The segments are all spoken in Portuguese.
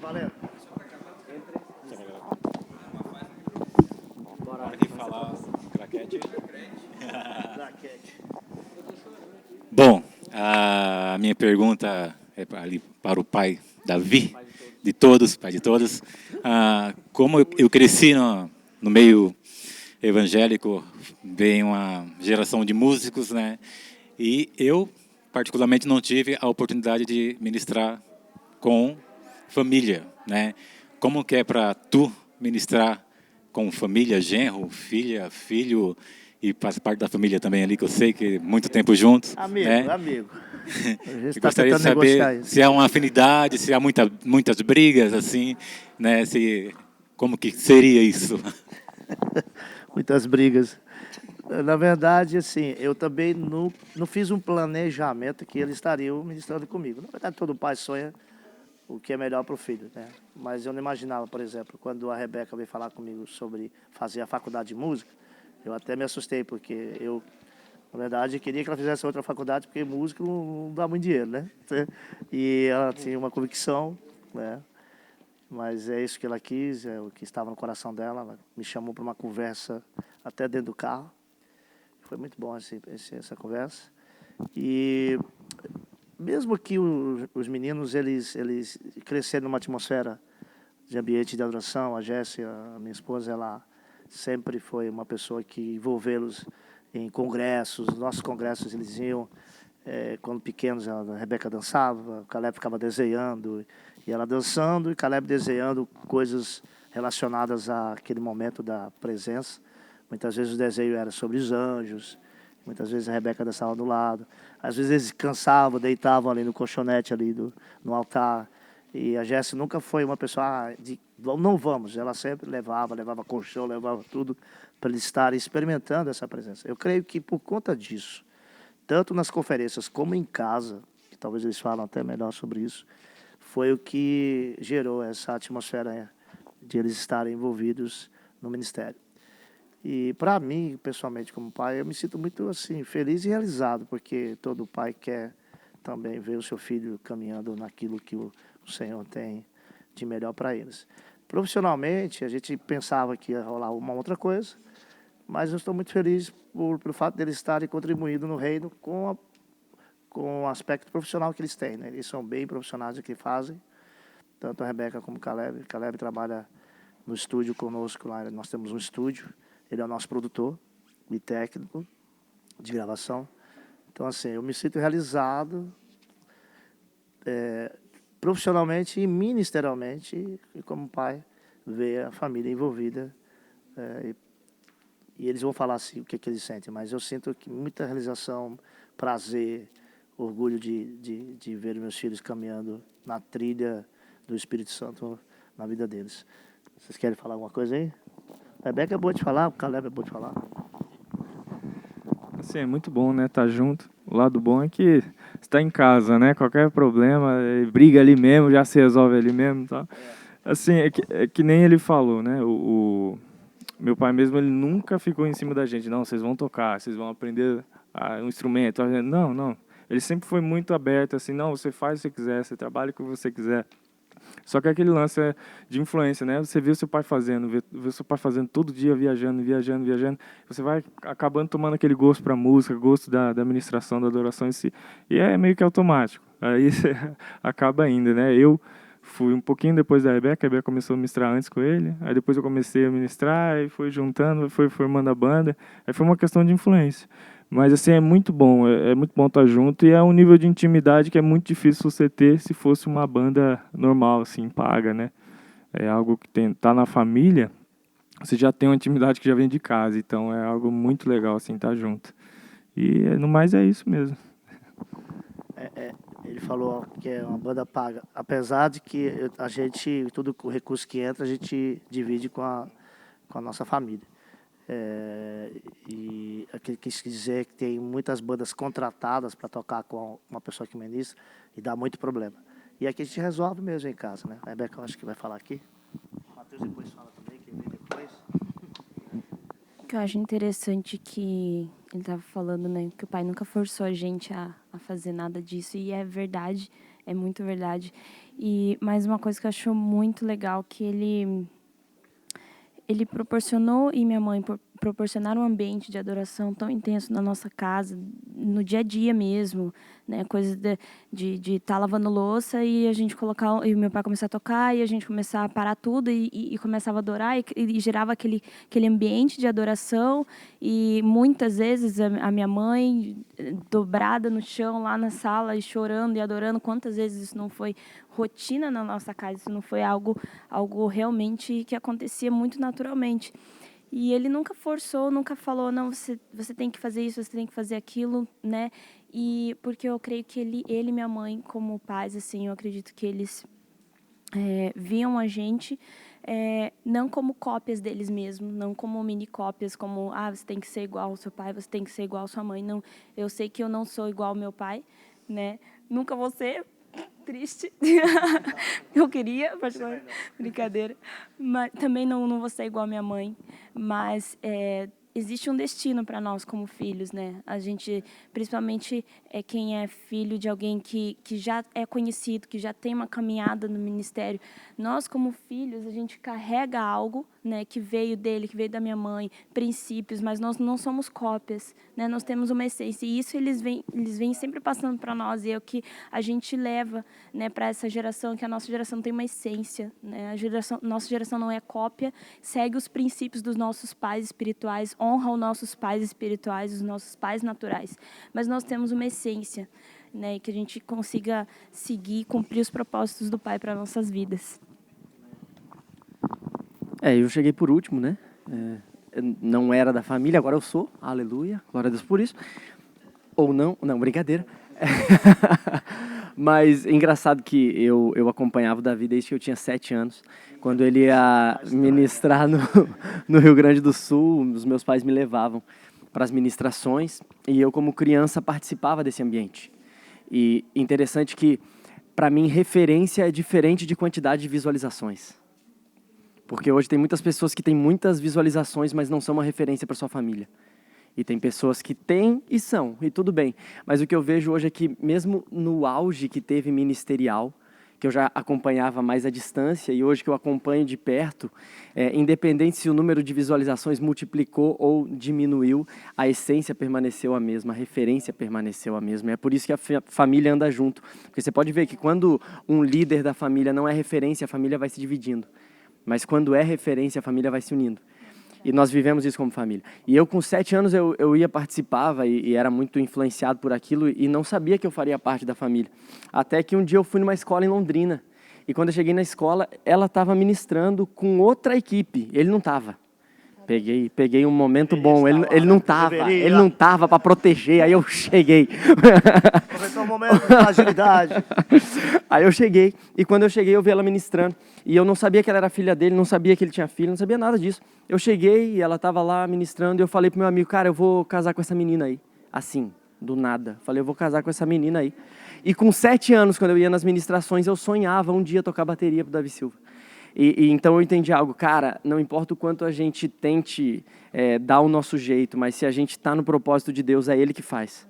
Valendo. Bora aqui falar craquete. Bom, a minha pergunta é ali para o pai Davi, de todos, pai de todos. Como eu cresci no meio evangélico, vem uma geração de músicos, né? E eu, particularmente, não tive a oportunidade de ministrar com família, né? Como que é para tu ministrar com família, genro, filha, filho, e faz parte da família também ali, que eu sei que muito tempo juntos, Amigo, né? amigo. A gente Eu está gostaria de tentando negociar saber isso. se há uma afinidade, se há muitas brigas, assim, né? Como que seria isso? Muitas brigas. Na verdade, assim, eu também não fiz um planejamento que eles estariam ministrando comigo. Na verdade, todo pai sonha o que é melhor para o filho, né? Mas eu não imaginava, por exemplo, quando a Rebeca veio falar comigo sobre fazer a faculdade de música, eu até me assustei, porque eu, na verdade, queria que ela fizesse outra faculdade, porque músico não dá muito dinheiro, né? E ela tinha uma convicção, né? Mas é isso que ela quis, é o que estava no coração dela. Ela me chamou para uma conversa até dentro do carro. Foi muito bom essa conversa. E mesmo que os meninos eles cresceram numa atmosfera de ambiente de adoração, a Jéssica, a minha esposa, ela sempre foi uma pessoa que envolvê-los em congressos. Nossos congressos eles iam, quando pequenos, a Rebeca dançava, o Caleb ficava desenhando, e ela dançando e Caleb desenhando coisas relacionadas àquele momento da presença. Muitas vezes o desenho era sobre os anjos, muitas vezes a Rebeca dançava do lado. Às vezes eles cansavam, deitavam ali no colchonete ali no altar. E a Jéssica nunca foi uma pessoa de não vamos. Ela sempre levava colchão, levava tudo para eles estarem experimentando essa presença. Eu creio que por conta disso, tanto nas conferências como em casa, que talvez eles falam até melhor sobre isso, foi o que gerou essa atmosfera de eles estarem envolvidos no ministério. E para mim, pessoalmente, como pai, eu me sinto muito assim feliz e realizado, porque todo pai quer também ver o seu filho caminhando naquilo que o Senhor tem de melhor para eles. Profissionalmente, a gente pensava que ia rolar uma outra coisa, mas eu estou muito feliz pelo fato deles estarem contribuindo no reino com o aspecto profissional que eles têm, né? Eles são bem profissionais no que fazem, tanto a Rebeca como o Caleb. O Caleb trabalha no estúdio conosco lá, nós temos um estúdio, ele é o nosso produtor e técnico de gravação. Então, assim, eu me sinto realizado profissionalmente e ministerialmente, e como pai, ver a família envolvida. E eles vão falar assim o que eles sentem, mas eu sinto que muita realização, prazer, orgulho de ver meus filhos caminhando na trilha do Espírito Santo na vida deles. Vocês querem falar alguma coisa aí? A Rebeca é boa de falar, o Caleb é bom de falar. Assim, é muito bom, né, estar junto. O lado bom é que está em casa, né? Qualquer problema, briga ali mesmo, já se resolve ali mesmo, tá? Assim, é que nem ele falou, né? O meu pai mesmo, ele nunca ficou em cima da gente. Não, vocês vão tocar, vocês vão aprender um instrumento. Não, não. Ele sempre foi muito aberto, assim, não, você faz o que você quiser, você trabalha o que você quiser. Só que aquele lance de influência, né? Você vê o seu pai fazendo, vê o seu pai fazendo todo dia, viajando. Você vai acabando tomando aquele gosto para a música, gosto da administração, da adoração em si. E é meio que automático. Aí você acaba indo, né? Eu fui um pouquinho depois da Rebeca, a Rebeca começou a ministrar antes com ele. Aí depois eu comecei a ministrar, aí foi juntando, foi formando a banda. Aí foi uma questão de influência. Mas, assim, é muito bom estar junto e é um nível de intimidade que é muito difícil você ter se fosse uma banda normal, assim, paga, né? É algo que tá na família, você já tem uma intimidade que já vem de casa, então é algo muito legal, assim, estar junto. E, no mais, é isso mesmo. Ele falou que é uma banda paga, apesar de que a gente, todo o recurso que entra, a gente divide com a nossa família. E aquele quis dizer que tem muitas bandas contratadas para tocar com uma pessoa que ministra e dá muito problema. E aqui a gente resolve mesmo em casa, né? A Rebeca, eu acho que vai falar aqui. O Matheus depois fala também, quem vem depois. O que eu acho interessante que ele estava falando, né? Que o pai nunca forçou a gente a fazer nada disso. E é verdade. é muito verdade. E mais uma coisa que eu acho muito legal, que ele proporcionou e minha mãe proporcionaram um ambiente de adoração tão intenso na nossa casa, no dia a dia mesmo, né? Coisa de estar lavando louça e a gente colocar, e o meu pai começar a tocar e a gente começar a parar tudo e começava a adorar e gerava aquele ambiente de adoração. E muitas vezes a minha mãe dobrada no chão lá na sala e chorando e adorando. Quantas vezes isso não foi rotina na nossa casa? Isso não foi algo realmente que acontecia muito naturalmente. E ele nunca forçou, nunca falou, não, você tem que fazer isso, você tem que fazer aquilo, né? E porque eu creio que ele e minha mãe, como pais, assim, eu acredito que eles viam a gente não como cópias deles mesmos, não como mini cópias, como, você tem que ser igual ao seu pai, você tem que ser igual à sua mãe. Não, eu sei que eu não sou igual ao meu pai, né? Nunca vou ser, triste. Eu queria, particularmente, brincadeira. Mas também não vou ser igual a minha mãe. Mas existe um destino para nós como filhos, né? A gente, principalmente quem é filho de alguém que já é conhecido, que já tem uma caminhada no ministério. Nós, como filhos, a gente carrega algo, né, que veio dele, que veio da minha mãe, princípios, mas nós não somos cópias, né? Nós temos uma essência. E isso eles vêm sempre passando para nós. E é o que a gente leva, né, para essa geração, que a nossa geração tem uma essência, né? Nossa geração não é cópia, segue os princípios dos nossos pais espirituais, honra os nossos pais espirituais, os nossos pais naturais. Mas nós temos uma essência, né, que a gente consiga seguir e cumprir os propósitos do Pai para nossas vidas. Eu cheguei por último, né? Eu não era da família, agora eu sou. Aleluia, glória a Deus por isso. Ou não, brincadeira. Mas é engraçado que eu acompanhava o Davi desde que eu tinha 7 anos. Quando ele ia ministrar no Rio Grande do Sul, os meus pais me levavam para as ministrações e eu, como criança, participava desse ambiente. E interessante que, para mim, referência é diferente de quantidade de visualizações. Porque hoje tem muitas pessoas que têm muitas visualizações, mas não são uma referência para sua família. E tem pessoas que têm e são, e tudo bem. Mas o que eu vejo hoje é que, mesmo no auge que teve ministerial, que eu já acompanhava mais à distância, e hoje que eu acompanho de perto, independente se o número de visualizações multiplicou ou diminuiu, a essência permaneceu a mesma, a referência permaneceu a mesma. É por isso que a família anda junto. Porque você pode ver que quando um líder da família não é referência, a família vai se dividindo. Mas quando é referência, a família vai se unindo. E nós vivemos isso como família. E eu, com 7 anos, eu ia, participava e era muito influenciado por aquilo e não sabia que eu faria parte da família. Até que um dia eu fui numa escola em Londrina. E quando eu cheguei na escola, ela estava ministrando com outra equipe. Ele não estava. Peguei um momento bom. Ele não estava para proteger. Aí eu cheguei. Aproveitou um momento de agilidade. Aí eu cheguei. E quando eu cheguei, eu vi ela ministrando. E eu não sabia que ela era filha dele, não sabia que ele tinha filho, não sabia nada disso. Eu cheguei e ela estava lá ministrando. E eu falei pro meu amigo, cara, eu vou casar com essa menina aí. Assim, do nada. Falei, eu vou casar com essa menina aí. E com 7 anos, quando eu ia nas ministrações, eu sonhava um dia tocar bateria pro Davi Silva. E então eu entendi algo, cara, não importa o quanto a gente tente dar o nosso jeito, mas se a gente está no propósito de Deus, é Ele que faz.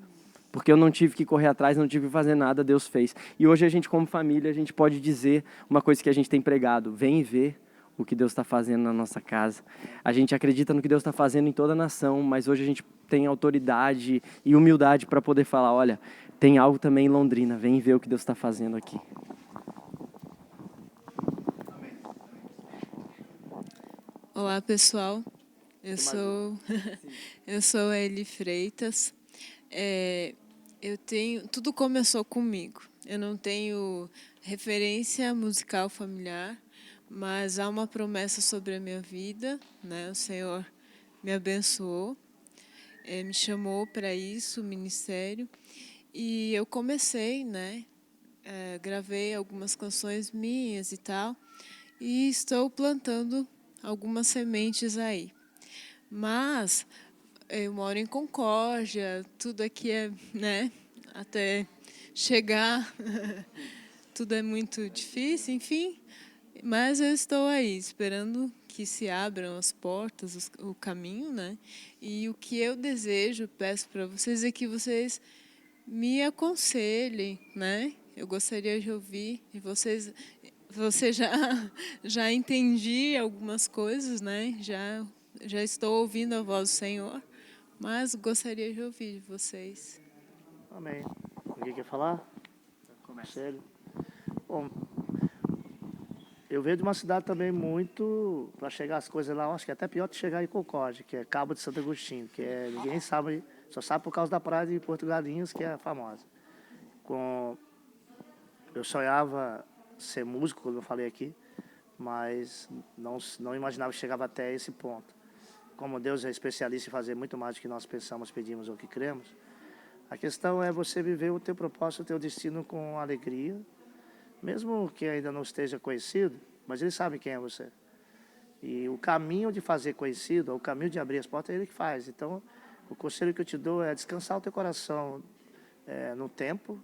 Porque eu não tive que correr atrás, não tive que fazer nada, Deus fez. E hoje a gente, como família, a gente pode dizer uma coisa que a gente tem pregado, vem e vê o que Deus está fazendo na nossa casa. A gente acredita no que Deus está fazendo em toda a nação, mas hoje a gente tem autoridade e humildade para poder falar, olha, tem algo também em Londrina, vem ver o que Deus está fazendo aqui. Olá, pessoal. Eu sou a Eli Freitas. Tudo começou comigo. Eu não tenho referência musical familiar, mas há uma promessa sobre a minha vida, né? O Senhor me abençoou, me chamou para isso, o ministério, e eu comecei, né? Gravei algumas canções minhas e tal, e estou plantando algumas sementes aí. Mas eu moro em Concórdia, tudo aqui é, né, até chegar, tudo é muito difícil, enfim. Mas eu estou aí, esperando que se abram as portas, o caminho, né? E o que eu desejo, peço para vocês, é que vocês me aconselhem, né? eu gostaria de ouvir. E você já entendi algumas coisas, né? Já estou ouvindo a voz do Senhor, mas gostaria de ouvir de vocês. Amém. Ninguém quer falar? Sério? Bom, eu venho de uma cidade também muito... Para chegar as coisas lá, eu acho que é até pior de chegar em Concórdia, que é Cabo de Santo Agostinho, que é, ninguém sabe, só sabe por causa da praia de Porto Galinhas, que é famosa. Eu sonhava ser músico, como eu falei aqui, mas não imaginava que chegava até esse ponto. Como Deus é especialista em fazer muito mais do que nós pensamos, pedimos ou que cremos, a questão é você viver o teu propósito, o teu destino com alegria, mesmo que ainda não esteja conhecido, mas Ele sabe quem é você. E o caminho de fazer conhecido, o caminho de abrir as portas, é Ele que faz. Então, o conselho que eu te dou é descansar o teu coração no tempo,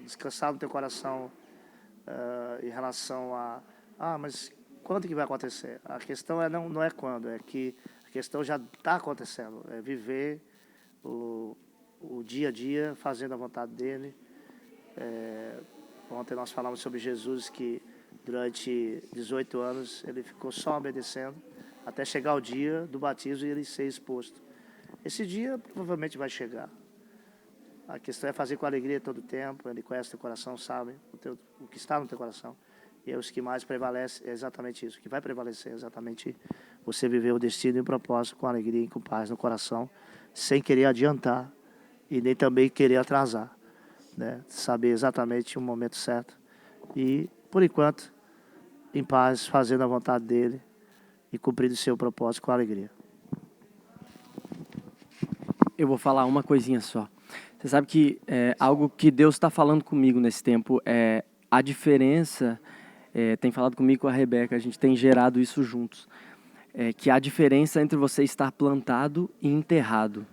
descansar no teu coração em relação mas quando que vai acontecer? A questão não é quando, é que a questão já está acontecendo, é viver o dia a dia, fazendo a vontade dEle. Ontem nós falamos sobre Jesus, que durante 18 anos ele ficou só obedecendo, até chegar o dia do batismo e ele ser exposto. Esse dia provavelmente vai chegar. A questão é fazer com alegria todo o tempo. Ele conhece o teu coração, sabe o que está no teu coração. E os que mais prevalecem é exatamente isso. O que vai prevalecer é exatamente você viver o destino e o propósito com alegria e com paz no coração, sem querer adiantar e nem também querer atrasar, né? Saber exatamente o momento certo e, por enquanto, em paz, fazendo a vontade dEle e cumprindo o seu propósito com alegria. Eu vou falar uma coisinha só. Você sabe que algo que Deus está falando comigo nesse tempo é a diferença, tem falado comigo com a Rebeca, a gente tem gerado isso juntos, que a diferença entre você estar plantado e enterrado.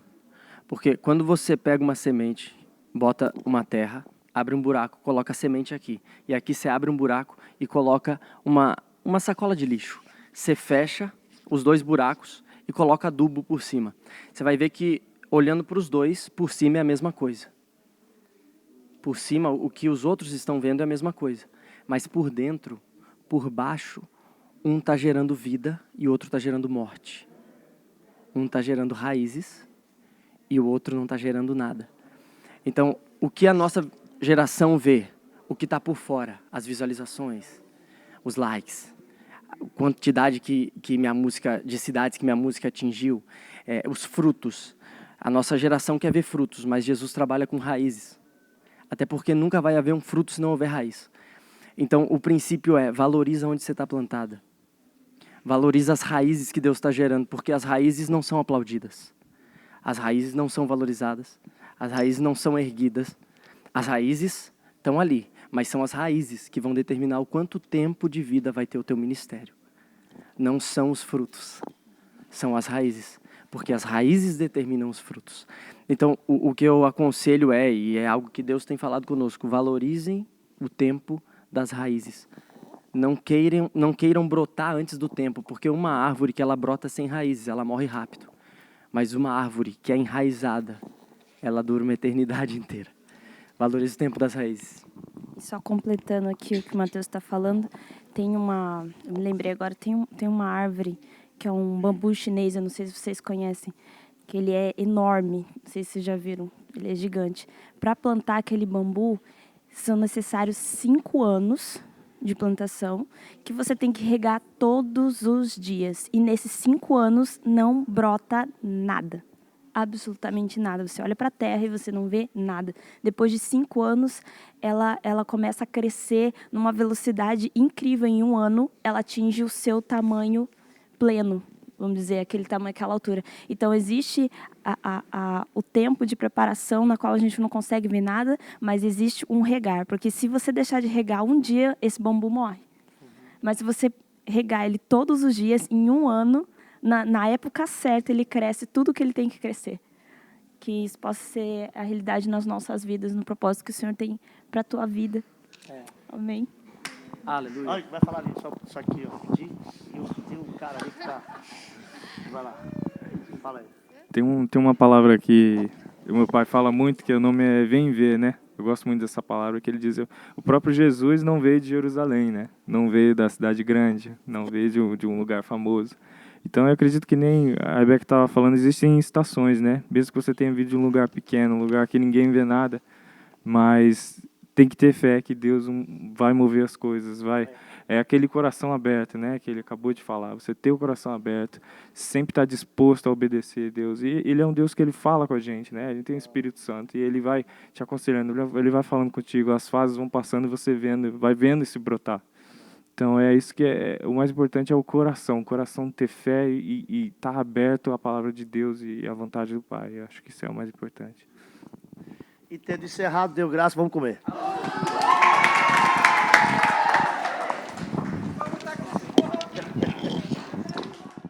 Porque quando você pega uma semente, bota uma terra, abre um buraco, coloca a semente aqui. E aqui você abre um buraco e coloca uma sacola de lixo. Você fecha os dois buracos e coloca adubo por cima. Você vai ver que, olhando para os dois, por cima é a mesma coisa. Por cima, o que os outros estão vendo é a mesma coisa. Mas por dentro, por baixo, um está gerando vida e o outro está gerando morte. Um está gerando raízes e o outro não está gerando nada. Então, o que a nossa geração vê, o que está por fora, as visualizações, os likes, a quantidade de cidades que minha música atingiu, os frutos. A nossa geração quer ver frutos, mas Jesus trabalha com raízes. Até porque nunca vai haver um fruto se não houver raiz. Então, o princípio é, valoriza onde você está plantada. Valoriza as raízes que Deus está gerando, porque as raízes não são aplaudidas. As raízes não são valorizadas. As raízes não são erguidas. As raízes estão ali, mas são as raízes que vão determinar o quanto tempo de vida vai ter o teu ministério. Não são os frutos, são as raízes, porque as raízes determinam os frutos. Então, o que eu aconselho e é algo que Deus tem falado conosco, valorizem o tempo das raízes. Não queiram brotar antes do tempo, porque uma árvore que ela brota sem raízes, ela morre rápido. Mas uma árvore que é enraizada, ela dura uma eternidade inteira. Valorize o tempo das raízes. Só completando aqui o que o Matheus está falando, eu me lembrei agora, tem uma árvore que é um bambu chinês, eu não sei se vocês conhecem, que ele é enorme, não sei se vocês já viram, ele é gigante. Para plantar aquele bambu, são necessários 5 anos de plantação, que você tem que regar todos os dias. E nesses 5 anos não brota nada. Absolutamente nada. Você olha para a terra e você não vê nada. Depois de 5 anos, ela começa a crescer numa velocidade incrível. Em 1 ano, ela atinge o seu tamanho pleno, vamos dizer, aquele tamanho, aquela altura. Então, existe o tempo de preparação na qual a gente não consegue ver nada, mas existe um regar. Porque se você deixar de regar um dia, esse bambu morre. Mas se você regar ele todos os dias, em 1 ano, na época certa, ele cresce tudo o que ele tem que crescer. Que isso possa ser a realidade nas nossas vidas, no propósito que o Senhor tem para a tua vida. Amém. Aleluia. Olha, vai falar ali, só aqui, ó. Tem um cara ali que tá... Vai lá. Fala aí. Tem uma palavra que o meu pai fala muito, que o nome é vem ver, né? Eu gosto muito dessa palavra que ele diz, o próprio Jesus não veio de Jerusalém, né? Não veio da cidade grande, não veio de um lugar famoso. Então eu acredito que nem a Rebeca estava falando, existem estações, né? Mesmo que você tenha vindo de um lugar pequeno, um lugar que ninguém vê nada, mas tem que ter fé que Deus vai mover as coisas, vai. É aquele coração aberto, né? Que ele acabou de falar. Você ter o coração aberto, sempre estar disposto a obedecer a Deus. E ele é um Deus que ele fala com a gente, né? Ele tem o Espírito Santo e ele vai te aconselhando, ele vai falando contigo. As fases vão passando, você vendo, vai vendo isso brotar. Então é isso que o mais importante é o coração ter fé e estar aberto à palavra de Deus e à vontade do Pai. Eu acho que isso é o mais importante. E tendo encerrado, deu graça, vamos comer.